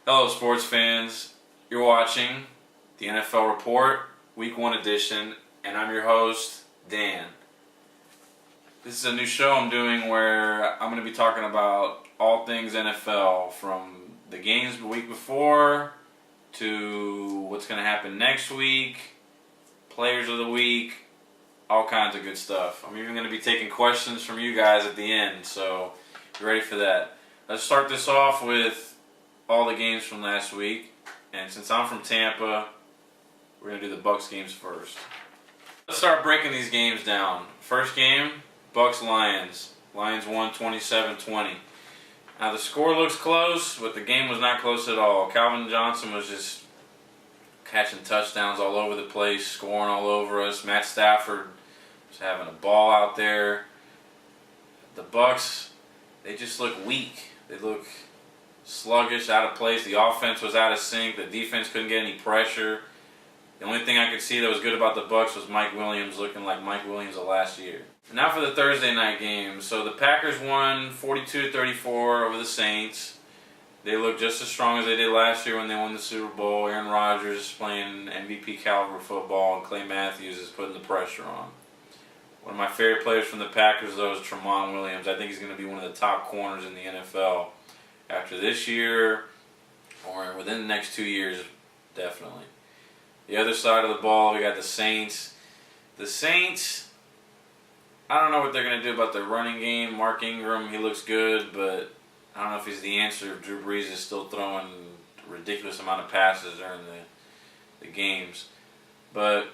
Hello, sports fans. You're watching the NFL Report, Week 1 edition, and I'm your host, Dan. This is a new show I'm doing where I'm going to be talking about all things NFL, from the games the week before to what's going to happen next week, players of the week, all kinds of good stuff. I'm even going to be taking questions from you guys at the end, so be ready for that. Let's start this off with all the games from last week, and since I'm from Tampa, we're going to do the Bucs games first. Let's start breaking these games down. First game, Bucs-Lions. Lions won 27-20. Now the score looks close, but the game was not close at all. Calvin Johnson was just catching touchdowns all over the place, scoring all over us. Matt Stafford was having a ball out there. The Bucs, they just look weak. They look sluggish, out of place. The offense was out of sync. The defense couldn't get any pressure. The only thing I could see that was good about the Bucs was Mike Williams looking like Mike Williams of last year. Now for the Thursday night game. So the Packers won 42-34 over the Saints. They look just as strong as they did last year when they won the Super Bowl. Aaron Rodgers is playing MVP caliber football, and Clay Matthews is putting the pressure on. One of my favorite players from the Packers, though, is Tramon Williams. I think he's going to be one of the top corners in the NFL after this year, or within the next 2 years, definitely. The other side of the ball, we got the Saints. The Saints, I don't know what they're going to do about their running game. Mark Ingram, he looks good, but I don't know if he's the answer if Drew Brees is still throwing a ridiculous amount of passes during the games. But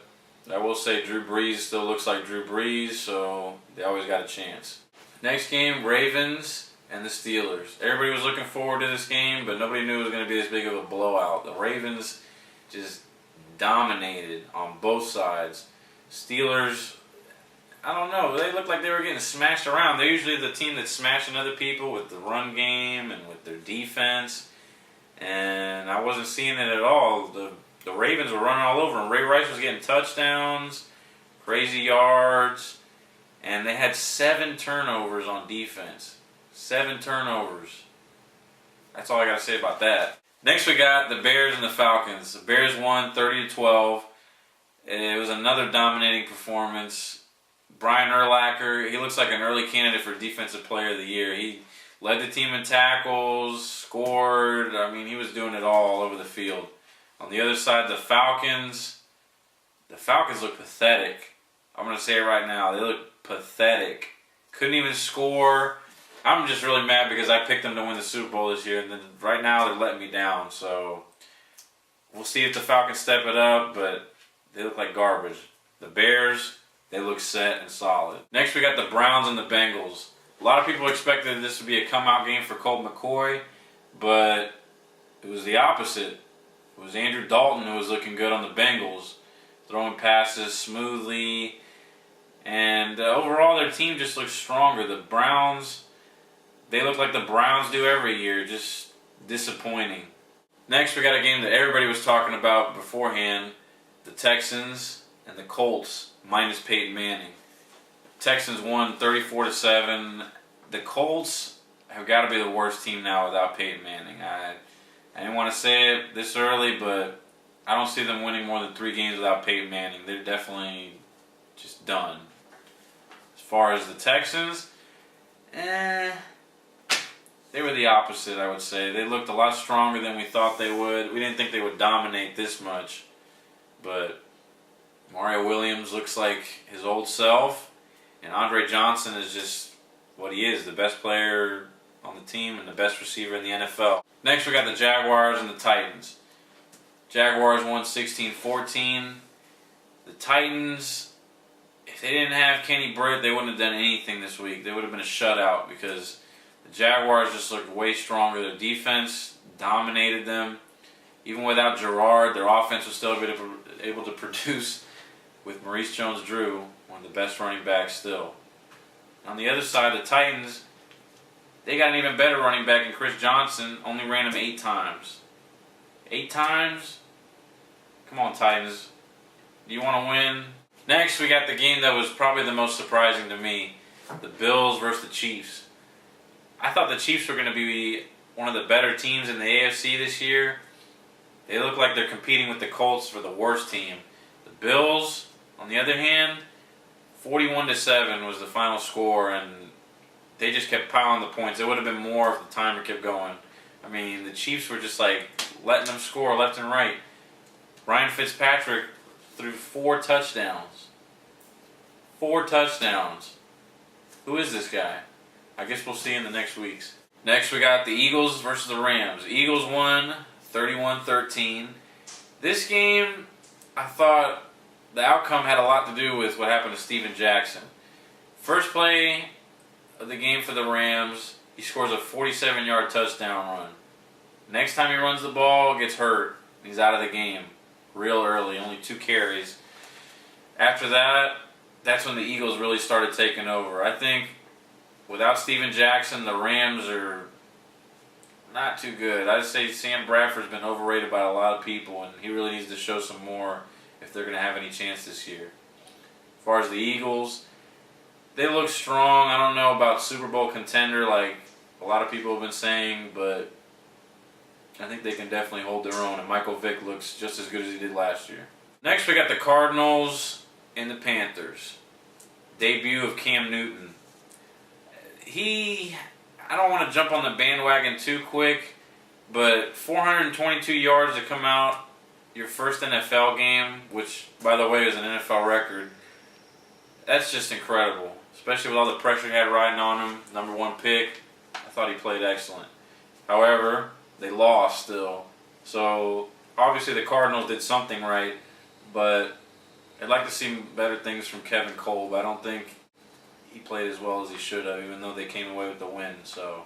I will say Drew Brees still looks like Drew Brees, so they always got a chance. Next game, Ravens and the Steelers. Everybody was looking forward to this game, but nobody knew it was going to be this big of a blowout. The Ravens just dominated on both sides. Steelers, I don't know, they looked like they were getting smashed around. They're usually the team that's smashing other people with the run game and with their defense, and I wasn't seeing it at all. The Ravens were running all over them. Ray Rice was getting touchdowns, crazy yards, and they had 7 turnovers on defense. 7 turnovers. That's all I got to say about that. Next we got the Bears and the Falcons. The Bears won 30-12. It was another dominating performance. Brian Urlacher, he looks like an early candidate for Defensive Player of the Year. He led the team in tackles, scored. I mean, he was doing it all over the field. On the other side, the Falcons look pathetic. I'm going to say it right now. They look pathetic. Couldn't even score. I'm just really mad because I picked them to win the Super Bowl this year, and then right now they're letting me down. So we'll see if the Falcons step it up, but they look like garbage. The Bears, they look set and solid. Next we got the Browns and the Bengals. A lot of people expected this to be a come-out game for Colt McCoy, but it was the opposite. It was Andrew Dalton who was looking good on the Bengals, throwing passes smoothly, and overall their team just looks stronger. The Browns, they look like the Browns do every year, just disappointing. Next, we got a game that everybody was talking about beforehand, the Texans and the Colts, minus Peyton Manning. Texans won 34-7. The Colts have got to be the worst team now without Peyton Manning. I didn't want to say it this early, but I don't see them winning more than 3 games without Peyton Manning. They're definitely just done. As far as the Texans, they were the opposite, I would say. They looked a lot stronger than we thought they would. We didn't think they would dominate this much. But Mario Williams looks like his old self. And Andre Johnson is just what he is, the best player on the team and the best receiver in the NFL. Next, we got the Jaguars and the Titans. Jaguars won 16-14. The Titans, if they didn't have Kenny Britt, they wouldn't have done anything this week. They would have been a shutout because the Jaguars just looked way stronger. Their defense dominated them. Even without Gerard, their offense was still able to produce with Maurice Jones-Drew, one of the best running backs still. On the other side, the Titans, they got an even better running back in Chris Johnson, only ran him 8 times. 8 times? Come on, Titans. Do you want to win? Next, we got the game that was probably the most surprising to me. The Bills versus the Chiefs. I thought the Chiefs were going to be one of the better teams in the AFC this year. They look like they're competing with the Colts for the worst team. The Bills, on the other hand, 41-7 was the final score, and they just kept piling the points. It would have been more if the timer kept going. I mean, the Chiefs were just like letting them score left and right. Ryan Fitzpatrick threw 4 touchdowns. 4 touchdowns. Who is this guy? I guess we'll see in the next weeks. Next, we got the Eagles versus the Rams. Eagles won 31-13. This game, I thought the outcome had a lot to do with what happened to Steven Jackson. First play of the game for the Rams, he scores a 47-yard touchdown run. Next time he runs the ball, gets hurt. He's out of the game real early, only 2 carries. After that, that's when the Eagles really started taking over. I think without Steven Jackson, the Rams are not too good. I'd say Sam Bradford's been overrated by a lot of people, and he really needs to show some more if they're going to have any chance this year. As far as the Eagles, they look strong. I don't know about Super Bowl contender like a lot of people have been saying, but I think they can definitely hold their own, and Michael Vick looks just as good as he did last year. Next, we got the Cardinals and the Panthers. Debut of Cam Newton. I don't want to jump on the bandwagon too quick, but 422 yards to come out your first NFL game, which, by the way, is an NFL record. That's just incredible, especially with all the pressure he had riding on him. Number 1 pick. I thought he played excellent. However, they lost still. So, obviously the Cardinals did something right, but I'd like to see better things from Kevin Kolb. I don't think he played as well as he should have, even though they came away with the win. So,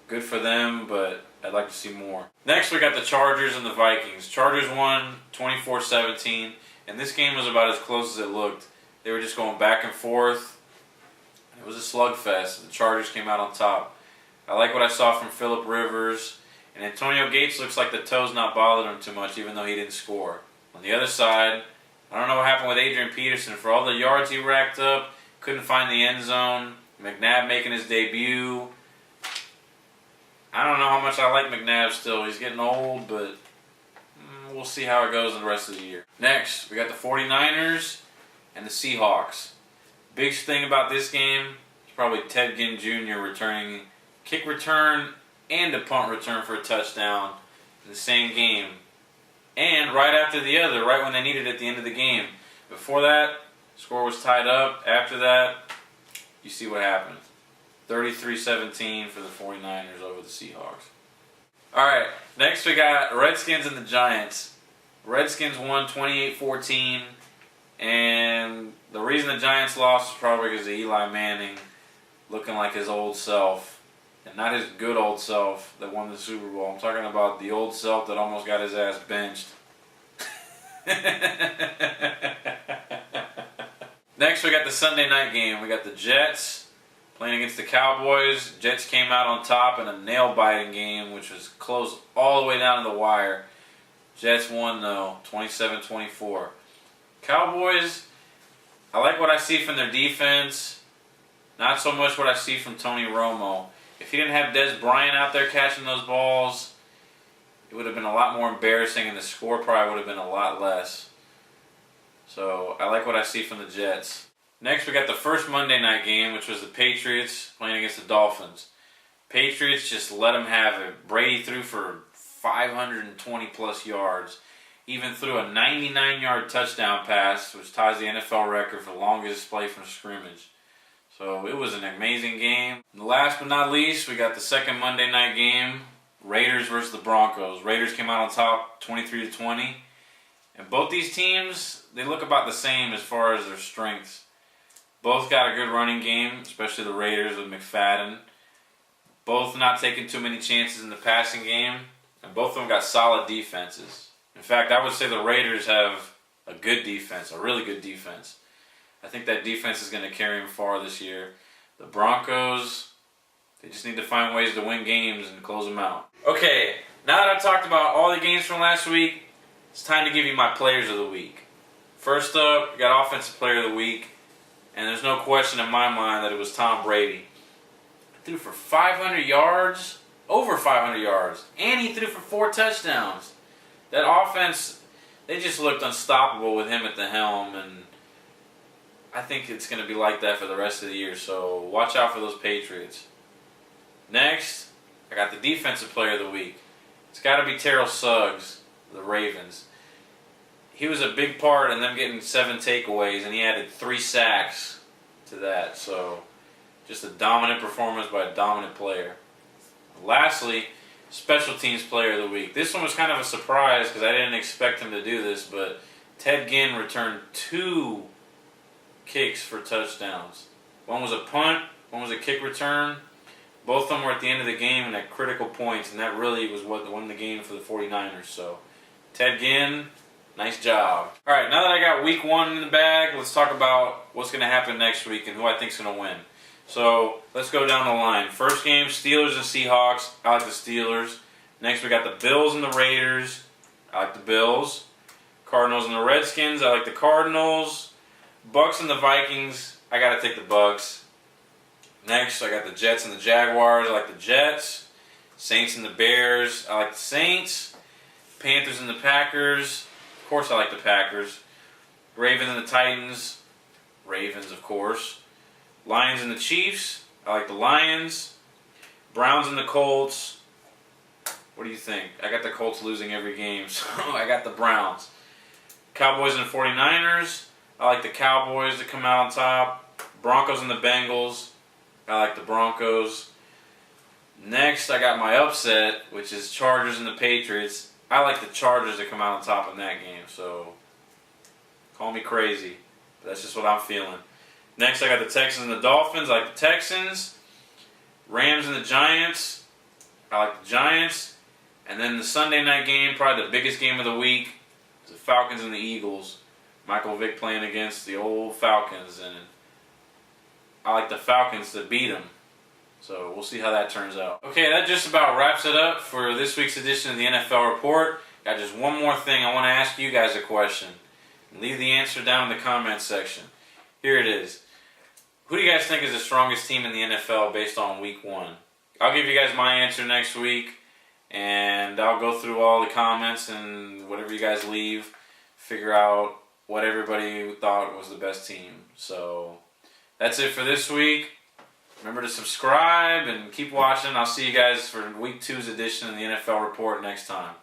good for them, but I'd like to see more. Next, we got the Chargers and the Vikings. Chargers won 24-17, and this game was about as close as it looked. They were just going back and forth. It was a slugfest. The Chargers came out on top. I like what I saw from Phillip Rivers, and Antonio Gates looks like the toes not bothered him too much, even though he didn't score. On the other side, I don't know what happened with Adrian Peterson. For all the yards he racked up, couldn't find the end zone. McNabb making his debut. I don't know how much I like McNabb still. He's getting old, but we'll see how it goes in the rest of the year. Next, we got the 49ers and the Seahawks. Big thing about this game is probably Ted Ginn Jr. returning kick return and a punt return for a touchdown in the same game. And right after the other, right when they needed it at the end of the game. Before that, score was tied up. After that, you see what happened. 33-17 for the 49ers over the Seahawks. Alright, next we got Redskins and the Giants. Redskins won 28-14, and the reason the Giants lost was probably because of Eli Manning looking like his old self, and not his good old self that won the Super Bowl. I'm talking about the old self that almost got his ass benched. Next, we got the Sunday night game. We got the Jets playing against the Cowboys. Jets came out on top in a nail-biting game, which was close all the way down to the wire. Jets won, though, 27-24. Cowboys, I like what I see from their defense. Not so much what I see from Tony Romo. If he didn't have Des Bryant out there catching those balls, it would have been a lot more embarrassing, and the score probably would have been a lot less. So, I like what I see from the Jets. Next, we got the first Monday night game, which was the Patriots playing against the Dolphins. Patriots just let them have it. Brady threw for 520-plus yards. Even threw a 99-yard touchdown pass, which ties the NFL record for longest play from scrimmage. So, it was an amazing game. And last but not least, we got the second Monday night game, Raiders versus the Broncos. Raiders came out on top 23-20. And both these teams, they look about the same as far as their strengths. Both got a good running game, especially the Raiders with McFadden. Both not taking too many chances in the passing game. And both of them got solid defenses. In fact, I would say the Raiders have a good defense, a really good defense. I think that defense is going to carry them far this year. The Broncos, they just need to find ways to win games and close them out. Okay, now that I've talked about all the games from last week, it's time to give you my players of the week. First up, we got Offensive Player of the Week. And there's no question in my mind that it was Tom Brady. Threw for 500 yards, over 500 yards, and he threw for 4 touchdowns. That offense, they just looked unstoppable with him at the helm, and I think it's going to be like that for the rest of the year, so watch out for those Patriots. Next, I got the Defensive Player of the Week. It's got to be Terrell Suggs, the Ravens. He was a big part in them getting 7 takeaways, and he added 3 sacks to that, so just a dominant performance by a dominant player. Lastly, Special Teams Player of the Week. This one was kind of a surprise because I didn't expect him to do this, but Ted Ginn returned 2 kicks for touchdowns. One was a punt, one was a kick return. Both of them were at the end of the game and at critical points, and that really was what won the game for the 49ers. So, Ted Ginn, nice job. All right, now that I got week 1 in the bag, let's talk about what's going to happen next week and who I think is going to win. So, let's go down the line. First game, Steelers and Seahawks. I like the Steelers. Next, we got the Bills and the Raiders. I like the Bills. Cardinals and the Redskins. I like the Cardinals. Bucks and the Vikings. I got to take the Bucks. Next, I got the Jets and the Jaguars. I like the Jets. Saints and the Bears. I like the Saints. Panthers and the Packers. Of course, I like the Packers. Ravens and the Titans. Ravens, of course. Lions and the Chiefs. I like the Lions. Browns and the Colts. What do you think? I got the Colts losing every game, so I got the Browns. Cowboys and the 49ers. I like the Cowboys to come out on top. Broncos and the Bengals. I like the Broncos. Next, I got my upset, which is Chargers and the Patriots. I like the Chargers to come out on top in that game, so call me crazy, but that's just what I'm feeling. Next, I got the Texans and the Dolphins. I like the Texans. Rams and the Giants. I like the Giants. And then the Sunday night game, probably the biggest game of the week, is the Falcons and the Eagles. Michael Vick playing against the old Falcons, and I like the Falcons to beat them. So we'll see how that turns out. Okay, that just about wraps it up for this week's edition of the NFL Report. Got just one more thing. I want to ask you guys a question. Leave the answer down in the comments section. Here it is. Who do you guys think is the strongest team in the NFL based on week 1? I'll give you guys my answer next week, and I'll go through all the comments and whatever you guys leave, figure out what everybody thought was the best team. So that's it for this week. Remember to subscribe and keep watching. I'll see you guys for week 2's edition of the NFL Report next time.